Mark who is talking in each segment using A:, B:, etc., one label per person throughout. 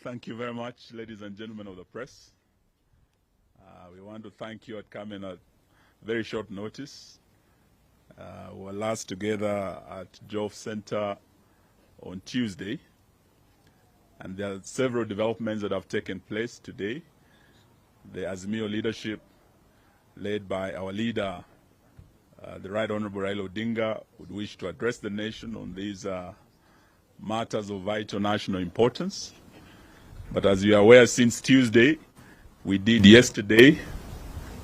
A: Thank you very much, ladies and gentlemen of the press. We want to thank you at coming at very short notice. We were last together at Jove Center on Tuesday, and there are several developments that have taken place today. The Azimio leadership, led by our leader, the Right Honorable Raila Odinga, would wish to address the nation on these matters of vital national importance. But as you are aware, since Tuesday, we did yesterday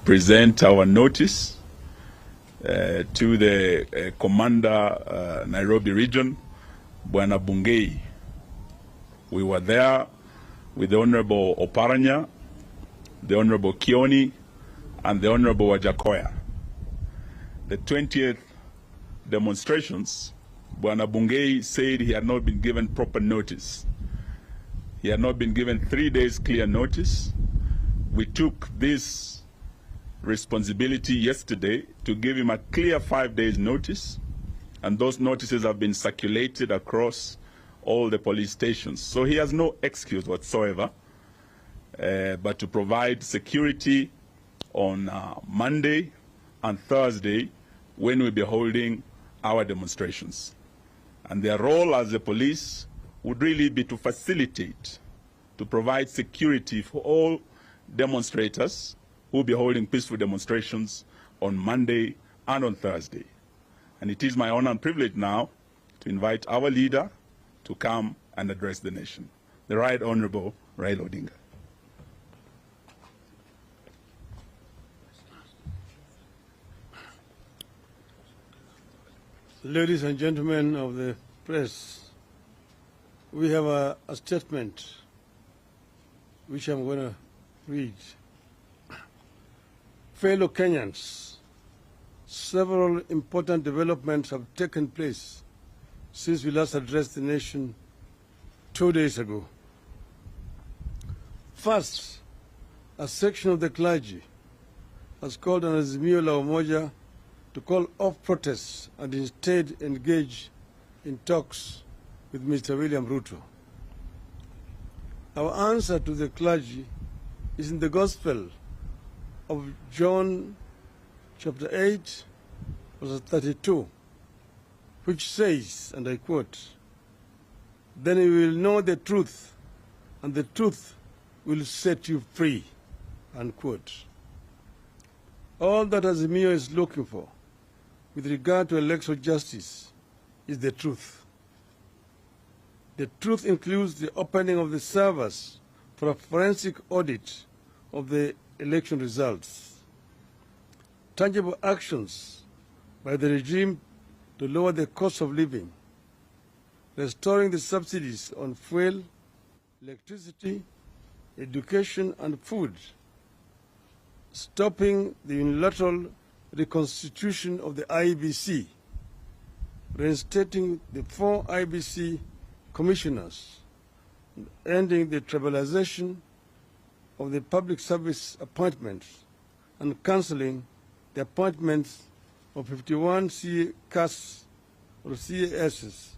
A: present our notice to the Commander Nairobi region, Bwana Bungei. We were there with the Honorable Oparanya, the Honorable Kioni, and the Honorable Wajakoya. The 20th demonstrations, Bwana Bungei said he had not been given proper notice. He had not been given 3 days clear notice. We took this responsibility yesterday to give him a clear 5 days notice, and those notices have been circulated across all the police stations. So he has no excuse whatsoever but to provide security on Monday and Thursday when we'll be holding our demonstrations. And their role as the police would really be to facilitate, to provide security for all demonstrators who will be holding peaceful demonstrations on Monday and on Thursday. And it is my honor and privilege now to invite our leader to come and address the nation, the Right Honorable Raila Odinga.
B: Ladies and gentlemen of the press, we have a statement which I'm going to read. Fellow Kenyans, several important developments have taken place since we last addressed the nation 2 days ago. First, a section of the clergy has called on Azimio la Umoja to call off protests and instead engage in talks with Mr. William Ruto. Our answer to the clergy is in the Gospel of John chapter 8, verse 32, which says, and I quote, "Then you will know the truth, and the truth will set you free," unquote. All that Azimio is looking for with regard to electoral justice is the truth. The truth includes the opening of the servers for a forensic audit of the election results, tangible actions by the regime to lower the cost of living, restoring the subsidies on fuel, electricity, education, and food, stopping the unilateral reconstitution of the IEBC, reinstating the 4 IEBC commissioners, ending the tribalization of the public service appointments, and cancelling the appointments of 51 CAS or CASs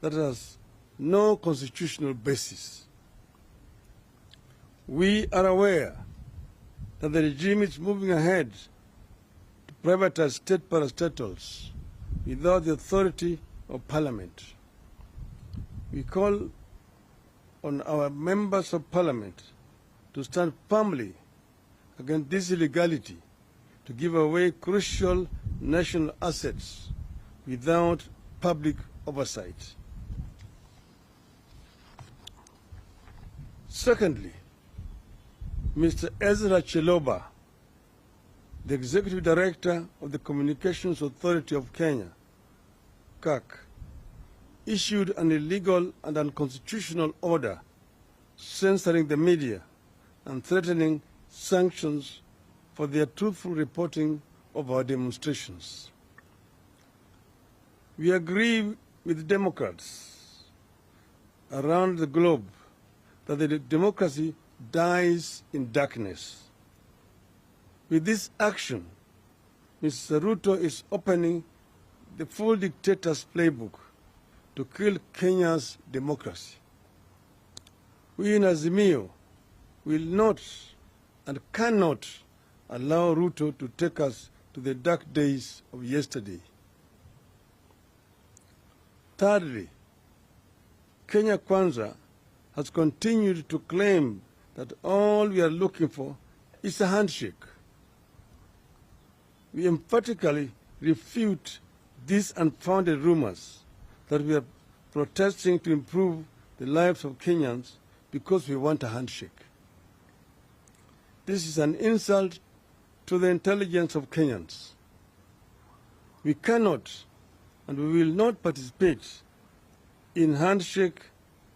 B: that has no constitutional basis. We are aware that the regime is moving ahead to privatize state parastatals without the authority of Parliament. We call on our members of Parliament to stand firmly against this illegality, to give away crucial national assets without public oversight. Secondly, Mr. Ezra Chiloba, the Executive Director of the Communications Authority of Kenya, CAC, issued an illegal and unconstitutional order censoring the media and threatening sanctions for their truthful reporting of our demonstrations. We agree with Democrats around the globe that the democracy dies in darkness. With this action, Mr. Ruto is opening the full dictator's playbook to kill Kenya's democracy. We in Azimio will not and cannot allow Ruto to take us to the dark days of yesterday. Thirdly, Kenya Kwanza has continued to claim that all we are looking for is a handshake. We emphatically refute these unfounded rumors that we are protesting to improve the lives of Kenyans because we want a handshake. This is an insult to the intelligence of Kenyans. We cannot and we will not participate in handshake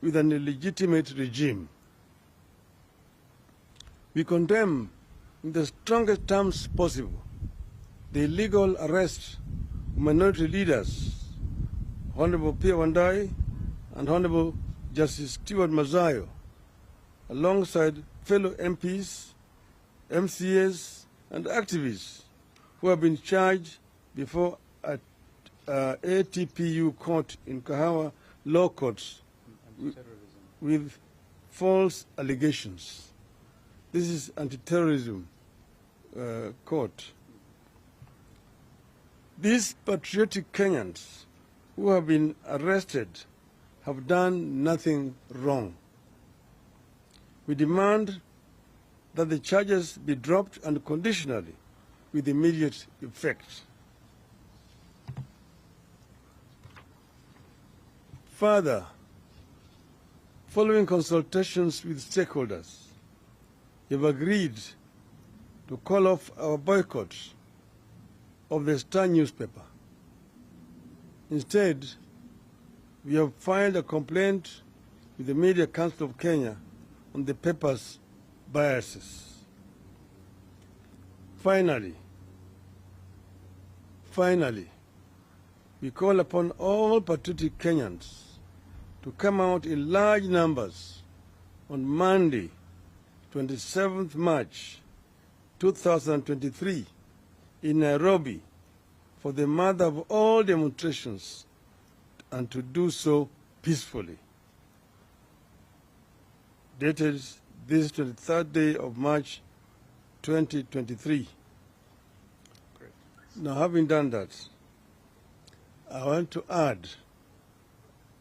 B: with an illegitimate regime. We condemn in the strongest terms possible the illegal arrest of minority leaders, Honorable Pia Wandai and Honorable Justice Stewart Mazayo, alongside fellow MPs, MCAs, and activists who have been charged before a ATPU court in Kahawa law courts with false allegations. This is anti-terrorism court. These patriotic Kenyans who have been arrested have done nothing wrong. We demand that the charges be dropped unconditionally with immediate effect. Further, following consultations with stakeholders, we have agreed to call off our boycott of the Star newspaper. Instead, we have filed a complaint with the Media Council of Kenya on the paper's biases. Finally, we call upon all patriotic Kenyans to come out in large numbers on Monday, 27th March 2023 in Nairobi for the mother of all demonstrations, and to do so peacefully. Dated this 23rd day of March 2023.
A: Great.
B: Now, having done that, I want to add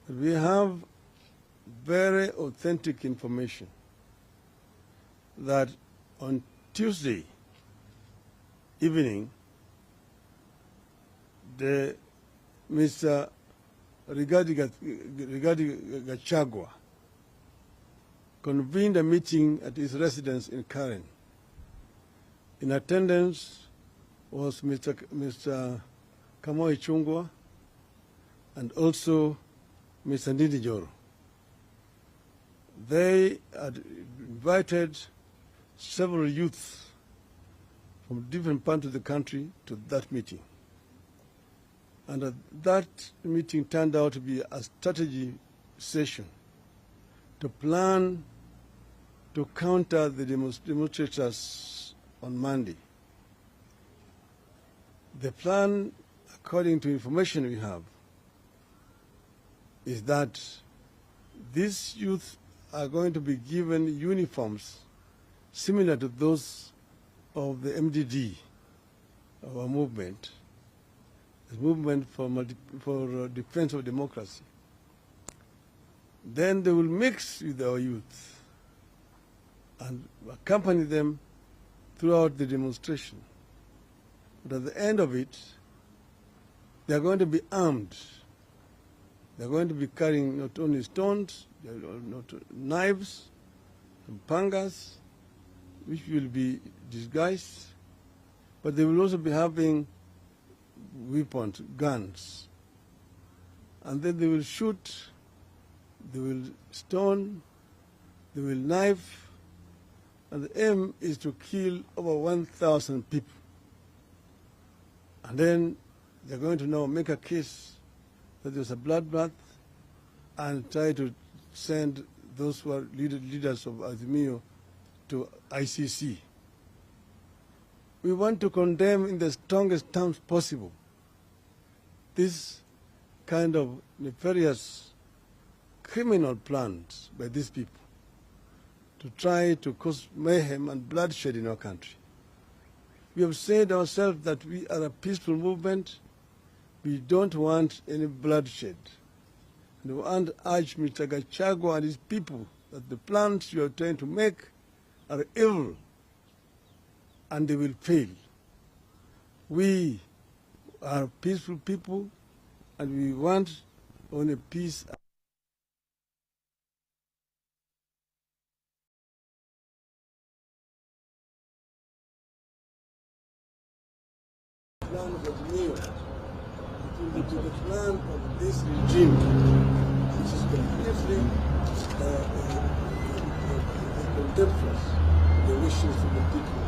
B: that we have very authentic information that on Tuesday evening, the Mr. Rigathi Gachagua convened a meeting at his residence in Karen. In attendance was Mr. Kamoi Chungwa and also Mr. Ndindi Joro. They had invited several youths from different parts of the country to that meeting. And that meeting turned out to be a strategy session to plan to counter the demonstrators on Monday. The plan, according to information we have, is that these youth are going to be given uniforms similar to those of the MDD, our movement, the movement for defense of democracy. Then they will mix with our youth and accompany them throughout the demonstration. But at the end of it, they are going to be armed. They are going to be carrying not only stones, not knives, and pangas, which will be disguised, but they will also be having weapons, guns. And then they will shoot, they will stone, they will knife, and the aim is to kill over 1,000 people. And then they're going to now make a case that there's a bloodbath and try to send those who are leaders of Azimio to ICC. We want to condemn in the strongest terms possible this kind of nefarious criminal plans by these people to try to cause mayhem and bloodshed in our country. We have said ourselves that we are a peaceful movement. We don't want any bloodshed. And we want to urge Mr. Gachagua and his people that the plans you are trying to make are evil and they will fail. We are peaceful people and we want only peace. Plan of new. It will be the plan of this regime, which is completely contemptuous the wishes of the people.